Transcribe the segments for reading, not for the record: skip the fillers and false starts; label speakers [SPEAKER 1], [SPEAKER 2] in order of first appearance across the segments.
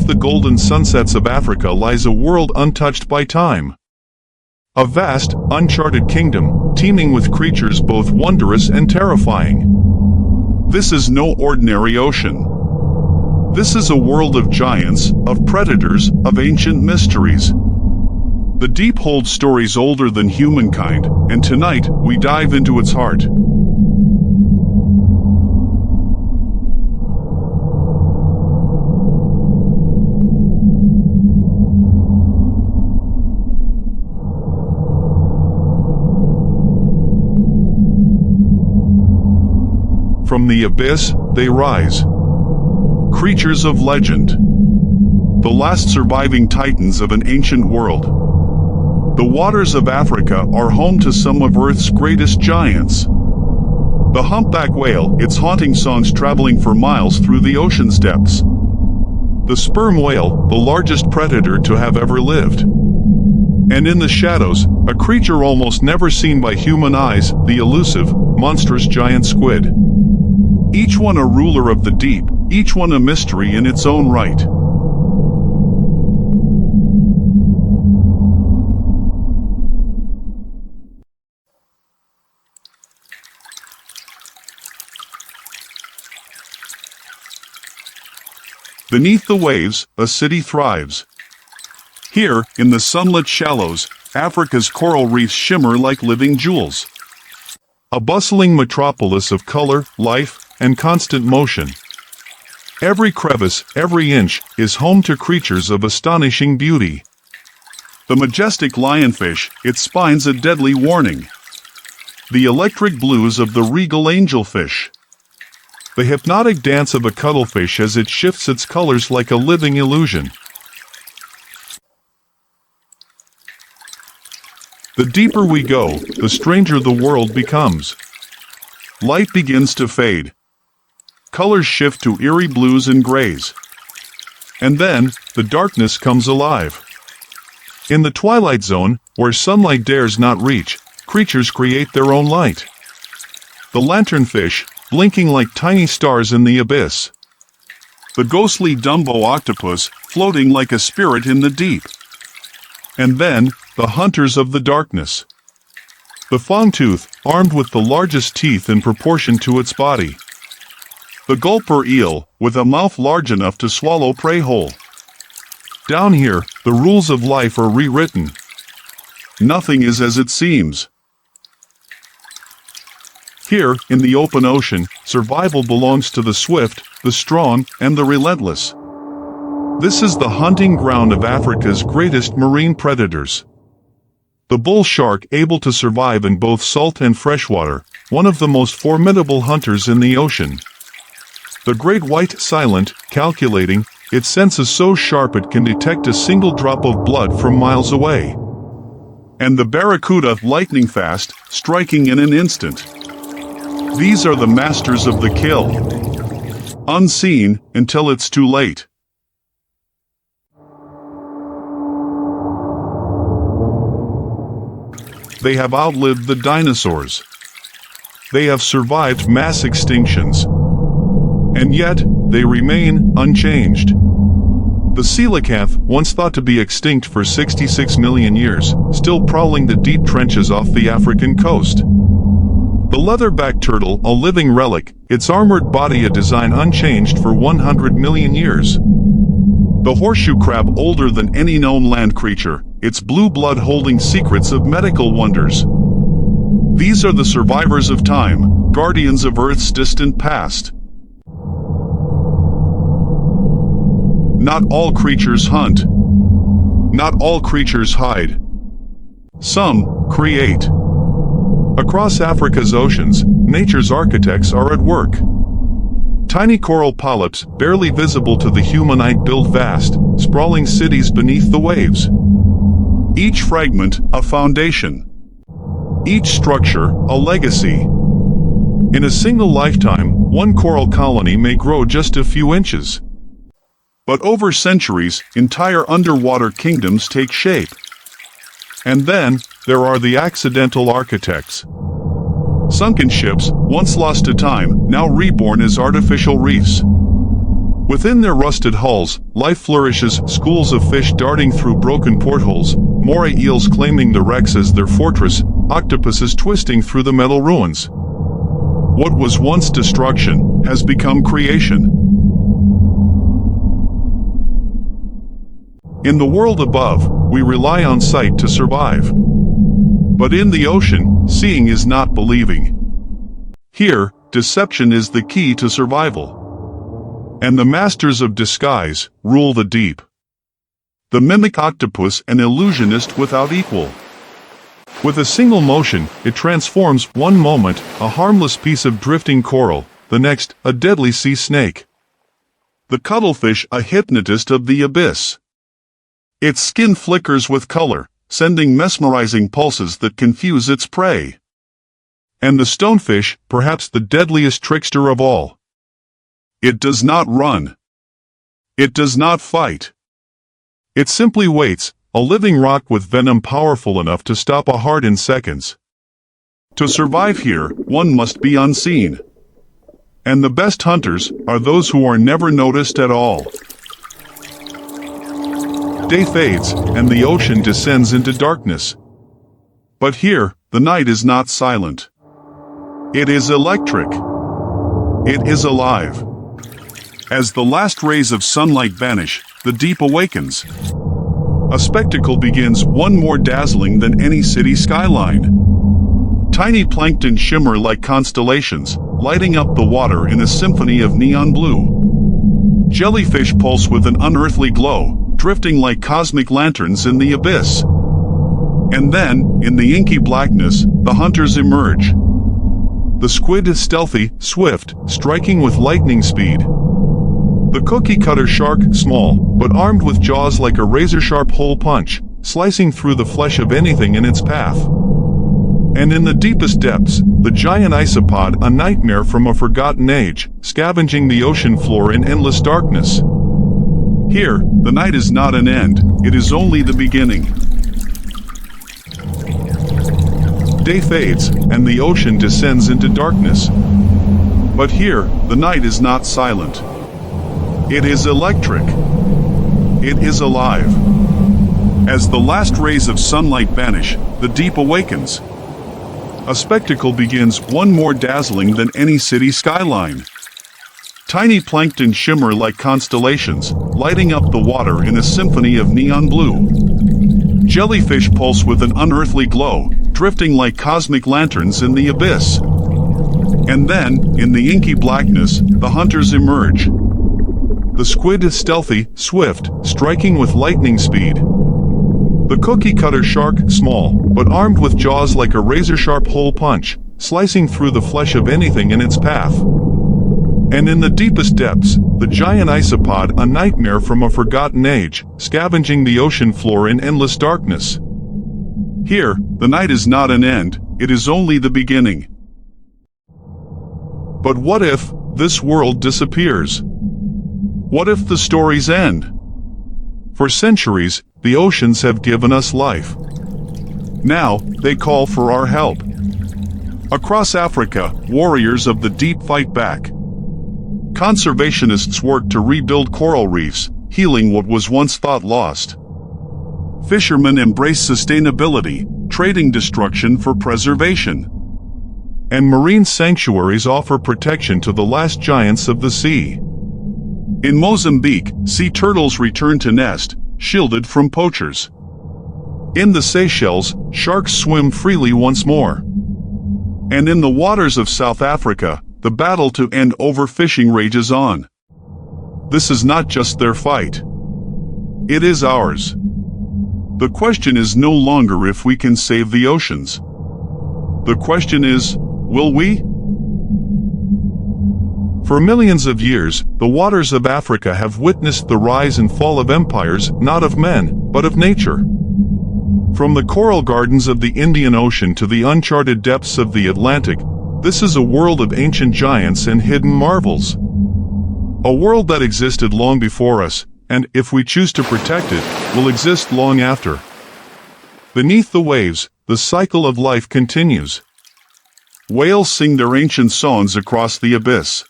[SPEAKER 1] beneath the golden sunsets of Africa lies a world untouched by time. A vast, uncharted kingdom, teeming with creatures both wondrous and terrifying. This is no ordinary ocean. This is a world of giants, of predators, of ancient mysteries. The deep holds stories older than humankind, and tonight we dive into its heart. From the abyss, they rise. Creatures of legend. The last surviving titans of an ancient world. The waters of Africa are home to some of Earth's greatest giants. The humpback whale, its haunting songs traveling for miles through the ocean's depths. The sperm whale, the largest predator to have ever lived. And in the shadows, a creature almost never seen by human eyes, the elusive, monstrous giant squid. Each one a ruler of the deep, each one a mystery in its own right. Beneath the waves, a city thrives. Here, in the sunlit shallows, Africa's coral reefs shimmer like living jewels. A bustling metropolis of color, life, and constant motion. Every crevice, every inch, is home to creatures of astonishing beauty. The majestic lionfish, its spines a deadly warning. The electric blues of the regal angelfish. The hypnotic dance of a cuttlefish as it shifts its colors like a living illusion. The deeper we go, the stranger the world becomes. Light begins to fade. Colors shift to eerie blues and grays. And then, the darkness comes alive. In the twilight zone, where sunlight dares not reach, creatures create their own light. The lanternfish, blinking like tiny stars in the abyss. The ghostly Dumbo octopus, floating like a spirit in the deep. And then, the hunters of the darkness. The fangtooth, armed with the largest teeth in proportion to its body. The gulper eel, with a mouth large enough to swallow prey whole. Down here, the rules of life are rewritten. Nothing is as it seems. Here, in the open ocean, survival belongs to the swift, the strong, and the relentless. This is the hunting ground of Africa's greatest marine predators. The bull shark, able to survive in both salt and freshwater, one of the most formidable hunters in the ocean. The great white, silent, calculating, its senses so sharp it can detect a single drop of blood from miles away. And the barracuda, lightning fast, striking in an instant. These are the masters of the kill. Unseen, until it's too late. They have outlived the dinosaurs. They have survived mass extinctions. And yet, they remain unchanged. The coelacanth, once thought to be extinct for 66 million years, still prowling the deep trenches off the African coast. The leatherback turtle, a living relic, its armored body a design unchanged for 100 million years. The horseshoe crab, older than any known land creature, its blue blood holding secrets of medical wonders. These are the survivors of time, guardians of Earth's distant past. Not all creatures hunt. Not all creatures hide. Some create. Across Africa's oceans, nature's architects are at work. Tiny coral polyps, barely visible to the human eye, build vast, sprawling cities beneath the waves. Each fragment, a foundation. Each structure, a legacy. In a single lifetime, one coral colony may grow just a few inches. But over centuries, entire underwater kingdoms take shape. And then, there are the accidental architects. Sunken ships, once lost to time, now reborn as artificial reefs. Within their rusted hulls, life flourishes, schools of fish darting through broken portholes, moray eels claiming the wrecks as their fortress, octopuses twisting through the metal ruins. What was once destruction has become creation. In the world above, we rely on sight to survive. But in the ocean, seeing is not believing. Here, deception is the key to survival. And the masters of disguise rule the deep. The mimic octopus, an illusionist without equal. With a single motion, it transforms one moment a harmless piece of drifting coral, the next a deadly sea snake. The cuttlefish, a hypnotist of the abyss. Its skin flickers with color, sending mesmerizing pulses that confuse its prey. And the stonefish, perhaps the deadliest trickster of all. It does not run. It does not fight. It simply waits, a living rock with venom powerful enough to stop a heart in seconds. To survive here, one must be unseen. And the best hunters are those who are never noticed at all. Day fades, and the ocean descends into darkness. But here, the night is not silent. It is electric. It is alive. As the last rays of sunlight vanish, the deep awakens. A spectacle begins, one more dazzling than any city skyline. Tiny plankton shimmer like constellations, lighting up the water in a symphony of neon blue. Jellyfish pulse with an unearthly glow, drifting like cosmic lanterns in the abyss. And then, in the inky blackness, the hunters emerge. The squid is stealthy, swift, striking with lightning speed. The cookie-cutter shark, small, but armed with jaws like a razor-sharp hole punch, slicing through the flesh of anything in its path. And in the deepest depths, the giant isopod, a nightmare from a forgotten age, scavenging the ocean floor in endless darkness. Here, the night is not an end, it is only the beginning. Day fades, and the ocean descends into darkness. But here, the night is not silent. It is electric. It is alive. As the last rays of sunlight vanish, the deep awakens. A spectacle begins, one more dazzling than any city skyline. Tiny plankton shimmer like constellations, lighting up the water in a symphony of neon blue. Jellyfish pulse with an unearthly glow, drifting like cosmic lanterns in the abyss. And then, in the inky blackness, the hunters emerge. The squid is stealthy, swift, striking with lightning speed. The cookie-cutter shark, small, but armed with jaws like a razor-sharp hole punch, slicing through the flesh of anything in its path. And in the deepest depths, the giant isopod, a nightmare from a forgotten age, scavenging the ocean floor in endless darkness. Here, the night is not an end, it is only the beginning. But what if this world disappears? What if the stories end? For centuries, the oceans have given us life. Now, they call for our help. Across Africa, warriors of the deep fight back. Conservationists work to rebuild coral reefs, healing what was once thought lost. Fishermen embrace sustainability, trading destruction for preservation. And marine sanctuaries offer protection to the last giants of the sea. In Mozambique, sea turtles return to nest, shielded from poachers. In the Seychelles, sharks swim freely once more. And in the waters of South Africa, the battle to end overfishing rages on. This is not just their fight. It is ours. The question is no longer if we can save the oceans. The question is, will we? For millions of years, the waters of Africa have witnessed the rise and fall of empires, not of men, but of nature. From the coral gardens of the Indian Ocean to the uncharted depths of the Atlantic, this is a world of ancient giants and hidden marvels. A world that existed long before us, and, if we choose to protect it, will exist long after. Beneath the waves, the cycle of life continues. Whales sing their ancient songs across the abyss.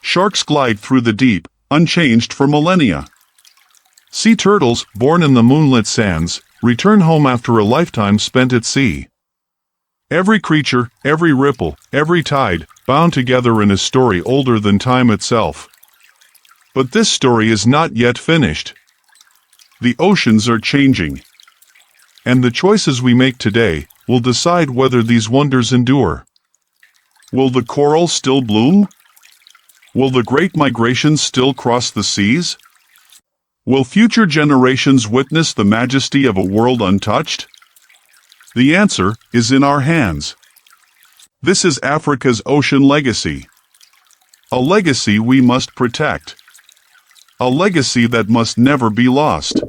[SPEAKER 1] Sharks glide through the deep, unchanged for millennia. Sea turtles, born in the moonlit sands, return home after a lifetime spent at sea. Every creature, every ripple, every tide, bound together in a story older than time itself. But this story is not yet finished. The oceans are changing. And the choices we make today will decide whether these wonders endure. Will the coral still bloom? Will the great migrations still cross the seas? Will future generations witness the majesty of a world untouched? The answer is in our hands. This is Africa's ocean legacy. A legacy we must protect. A legacy that must never be lost.